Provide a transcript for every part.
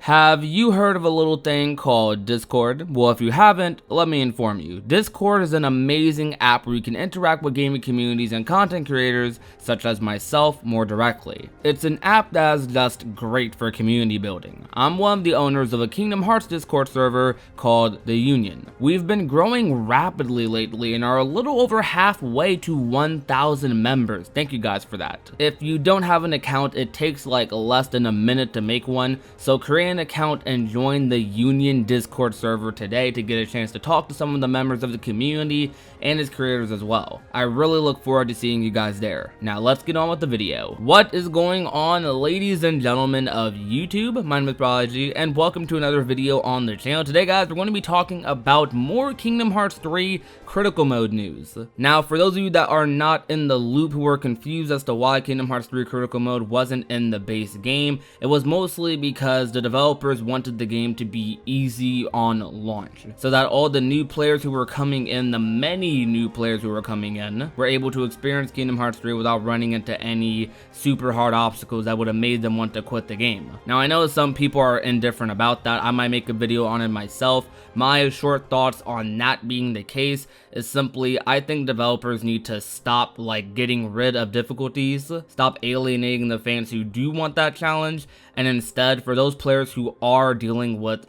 Have you heard of a little thing called Discord? Well, if you haven't, let me inform you. Discord is an amazing app where you can interact with gaming communities and content creators such as myself more directly. It's an app that is just great for community building. I'm one of the owners of a Kingdom Hearts Discord server called The Union. We've been growing rapidly lately and are a little over halfway to 1,000 members. Thank you guys for that. If you don't have an account, it takes like less than a minute to make one, so create an account and join the Union Discord server today to get a chance to talk to some of the members of the community and its creators as well. I really look forward to seeing you guys there. Now let's get on with the video. What is going on, ladies and gentlemen of YouTube? My name is Prodigy and welcome to another video on the channel. Today guys, we're going to be talking about more Kingdom Hearts 3 critical mode news. Now for those of you that are not in the loop, who are confused as to why Kingdom Hearts 3 critical mode wasn't in the base game, it was mostly because the developers wanted the game to be easy on launch, so that all the new players who were coming in, the many new players who were coming in, were able to experience Kingdom Hearts 3 without running into any super hard obstacles that would have made them want to quit the game. Now I know some people are indifferent about that. I might make a video on it myself. My short thoughts on that being the case is simply, I think developers need to stop getting rid of difficulties, stop alienating the fans who do want that challenge, and instead for those players who are dealing with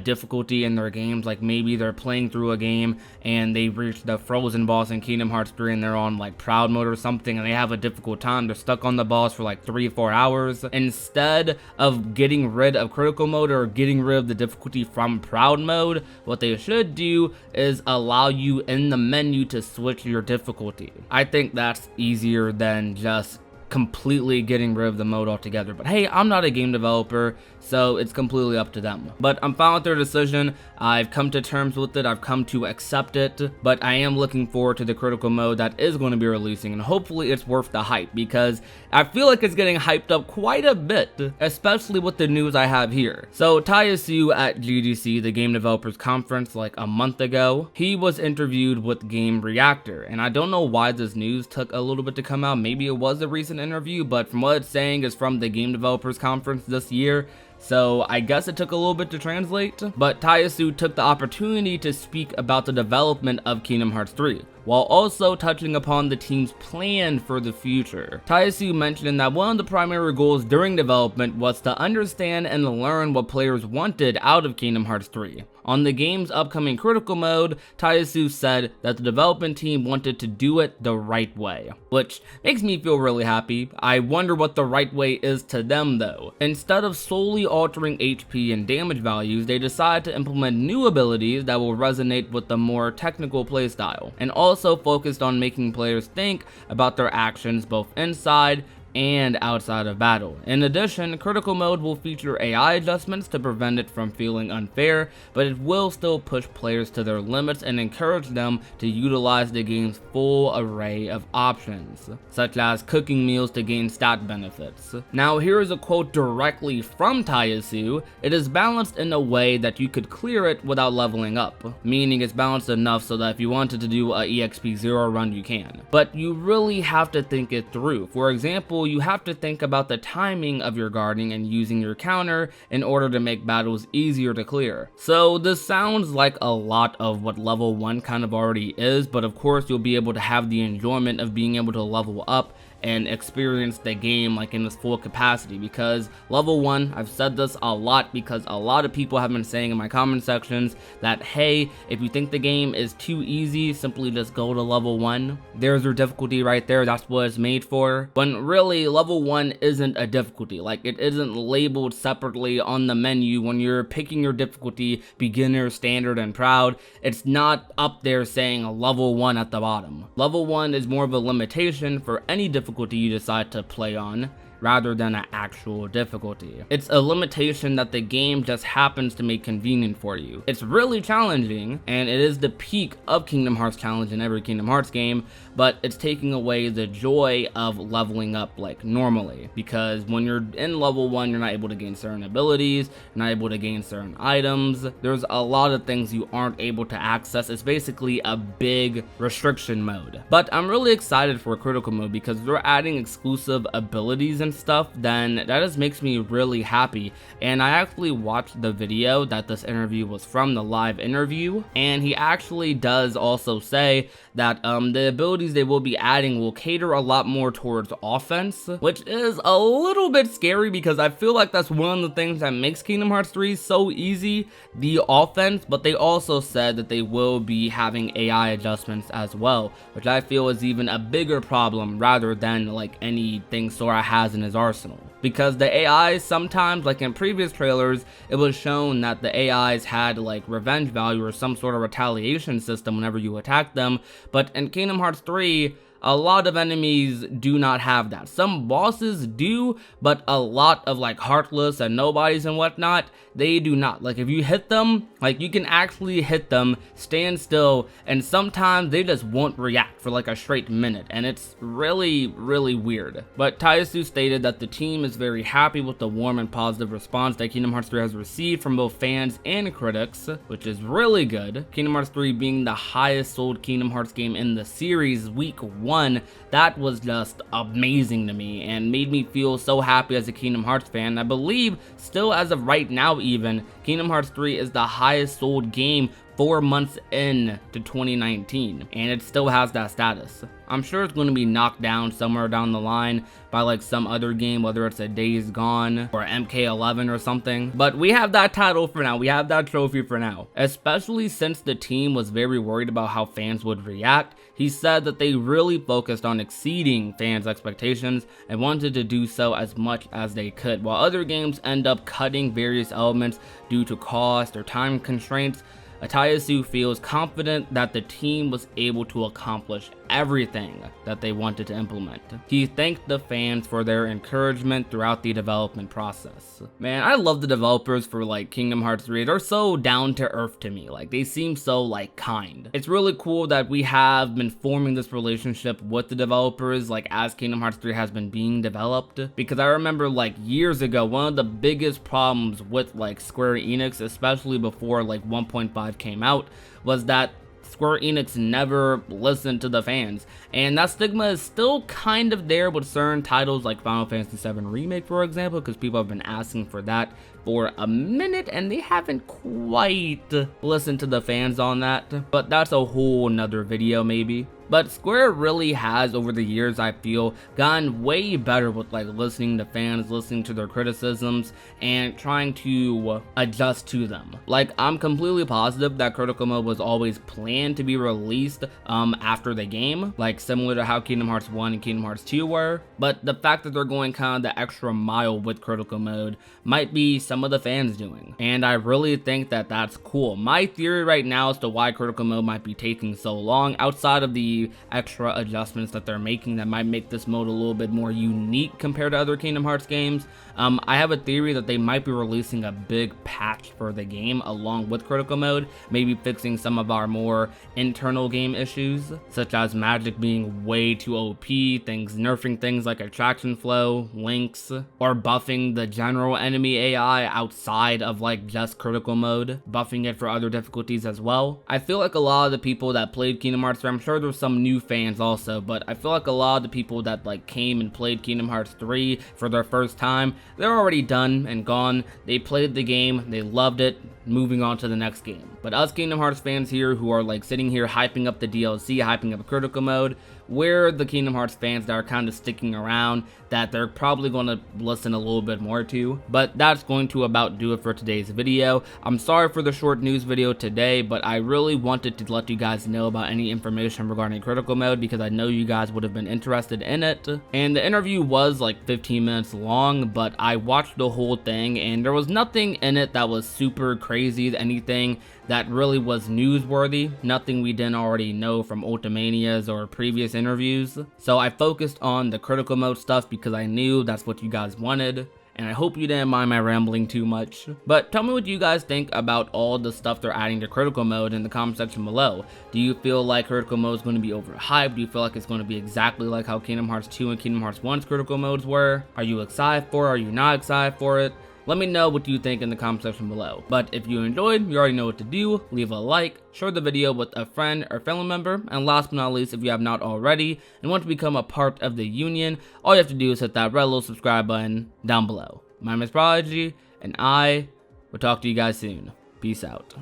difficulty in their games, like maybe they're playing through a game and they reach the frozen boss in Kingdom Hearts 3 and they're on proud mode or something and they have a difficult time, they're stuck on the boss for 3-4 hours. Instead of getting rid of critical mode or getting rid of the difficulty from proud mode, what they should do is allow you in the menu to switch your difficulty. I think that's easier than just completely getting rid of the mode altogether. But hey, I'm not a game developer, so it's completely up to them. But I'm fine with their decision. I've come to terms with it. I've come to accept it. But I am looking forward to the critical mode that is going to be releasing, and hopefully it's worth the hype, because I feel like it's getting hyped up quite a bit, especially with the news I have here. So Yasue at GDC, the Game Developers Conference, a month ago, he was interviewed with Game Reactor, and I don't know why this news took a little bit to come out. Maybe it was a recent interview, but from what it's saying is from the Game Developers Conference this year, so I guess it took a little bit to translate. But Yasue took the opportunity to speak about the development of Kingdom Hearts 3, while also touching upon the team's plan for the future. Yasue mentioned that one of the primary goals during development was to understand and learn what players wanted out of Kingdom Hearts 3. On the game's upcoming critical mode, Yasue said that the development team wanted to do it the right way, which makes me feel really happy. I wonder what the right way is to them though. Instead of solely altering HP and damage values, they decided to implement new abilities that will resonate with the more technical playstyle, and also focused on making players think about their actions both inside and outside of battle. In addition, critical mode will feature AI adjustments to prevent it from feeling unfair, but it will still push players to their limits and encourage them to utilize the game's full array of options, such as cooking meals to gain stat benefits. Now here is a quote directly from Yasue. "It is balanced in a way that you could clear it without leveling up," meaning it's balanced enough so that if you wanted to do a EXP 0 run, you can. But you really have to think it through. For example, you have to think about the timing of your guarding and using your counter in order to make battles easier to clear. So this sounds like a lot of what level 1 kind of already is, but of course you'll be able to have the enjoyment of being able to level up and experience the game in its full capacity, because level 1, I've said this a lot because a lot of people have been saying in my comment sections that, hey, if you think the game is too easy, simply just go to level 1. There's your difficulty right there, that's what it's made for. When really level 1 isn't a difficulty, it isn't labeled separately on the menu when you're picking your difficulty, beginner, standard, and proud. It's not up there saying level 1 at the bottom. Level 1 is more of a limitation for any difficulty you decide to play on, rather than an actual difficulty. It's a limitation that the game just happens to make convenient for you. It's really challenging, and it is the peak of Kingdom Hearts challenge in every Kingdom Hearts game, but it's taking away the joy of leveling up normally, because when you're in level 1, you're not able to gain certain abilities, you're not able to gain certain items. There's a lot of things you aren't able to access. It's basically a big restriction mode. But I'm really excited for critical mode because they're adding exclusive abilities and stuff, then that just makes me really happy. And I actually watched the video that this interview was from, the live interview, and he actually does also say that the abilities they will be adding will cater a lot more towards offense, which is a little bit scary because I feel like that's one of the things that makes Kingdom Hearts 3 so easy, the offense. But they also said that they will be having AI adjustments as well, which I feel is even a bigger problem rather than like anything Sora has in his arsenal. Because the AIs sometimes, like in previous trailers, it was shown that the AIs had like revenge value or some sort of retaliation system whenever you attack them, but in Kingdom Hearts 3, a lot of enemies do not have that. Some bosses do, but a lot of like Heartless and Nobodies and whatnot, they do not. Like if you hit them, like you can actually hit them, stand still, and sometimes they just won't react for like a straight minute, and it's really weird. But Yasue stated that the team is very happy with the warm and positive response that Kingdom Hearts 3 has received from both fans and critics, which is really good. Kingdom Hearts 3 being the highest sold Kingdom Hearts game in the series week 1, that was just amazing to me and made me feel so happy as a Kingdom Hearts fan. I believe still as of right now even, Kingdom Hearts 3 is the highest sold game 4 months in to 2019, and it still has that status. I'm sure it's going to be knocked down somewhere down the line by like some other game, whether it's a Days Gone or MK11 or something, but we have that title for now, we have that trophy for now. Especially since the team was very worried about how fans would react, he said that they really focused on exceeding fans' expectations and wanted to do so as much as they could. While other games end up cutting various elements due to cost or time constraints, Yasue feels confident that the team was able to accomplish everything that they wanted to implement. He thanked the fans for their encouragement throughout the development process. Man, I love the developers for like Kingdom Hearts 3. They're so down to earth to me. Like they seem so like kind. It's really cool that we have been forming this relationship with the developers like as Kingdom Hearts 3 has been being developed, because I remember like years ago, one of the biggest problems with like Square Enix, especially before like 1.5 came out, was that Square Enix never listened to the fans, and that stigma is still kind of there with certain titles like Final Fantasy VII Remake, for example, because people have been asking for that for a minute and they haven't quite listened to the fans on that, but that's a whole nother video maybe. But Square really has, over the years, I feel, gotten way better with like listening to fans, listening to their criticisms, and trying to adjust to them. Like, I'm completely positive that Critical Mode was always planned to be released after the game, like similar to how Kingdom Hearts 1 and Kingdom Hearts 2 were. But the fact that they're going kind of the extra mile with Critical Mode might be some of the fans doing, and I really think that that's cool. My theory right now as to why Critical Mode might be taking so long, outside of the extra adjustments that they're making that might make this mode a little bit more unique compared to other Kingdom Hearts games, I have a theory that they might be releasing a big patch for the game along with Critical Mode, maybe fixing some of our more internal game issues, such as magic being way too OP, nerfing things like attraction flow, links, or buffing the general enemy AI outside of like just Critical Mode, buffing it for other difficulties as well. I feel like a lot of the people that played Kingdom Hearts 3, I'm sure there's some new fans also, but I feel like a lot of the people that like came and played Kingdom Hearts 3 for their first time, they're already done and gone. They played the game, they loved it, moving on to the next game. But us Kingdom Hearts fans here who are like sitting here hyping up the DLC, hyping up Critical Mode, we're the Kingdom Hearts fans that are kind of sticking around, that they're probably going to listen a little bit more to. But that's going to about do it for today's video. I'm sorry for the short news video today, but I really wanted to let you guys know about any information regarding Critical Mode because I know you guys would have been interested in it. And the interview was like 15 minutes long, but I watched the whole thing and there was nothing in it that was super crazy, anything that really was newsworthy, nothing we didn't already know from Ultimanias or previous interviews. So I focused on the Critical Mode stuff because I knew that's what you guys wanted, and I hope you didn't mind my rambling too much. But tell me what you guys think about all the stuff they're adding to Critical Mode in the comment section below. Do you feel like Critical Mode is going to be overhyped? Do you feel like it's going to be exactly like how Kingdom Hearts 2 and Kingdom Hearts 1's Critical Modes were? Are you excited for it? Are you not excited for it? Let me know what you think in the comment section below. But if you enjoyed, you already know what to do. Leave a like, share the video with a friend or family member, and last but not least, if you have not already and want to become a part of the union, all you have to do is hit that red little subscribe button down below. My name is Prodigy, and I will talk to you guys soon. Peace out.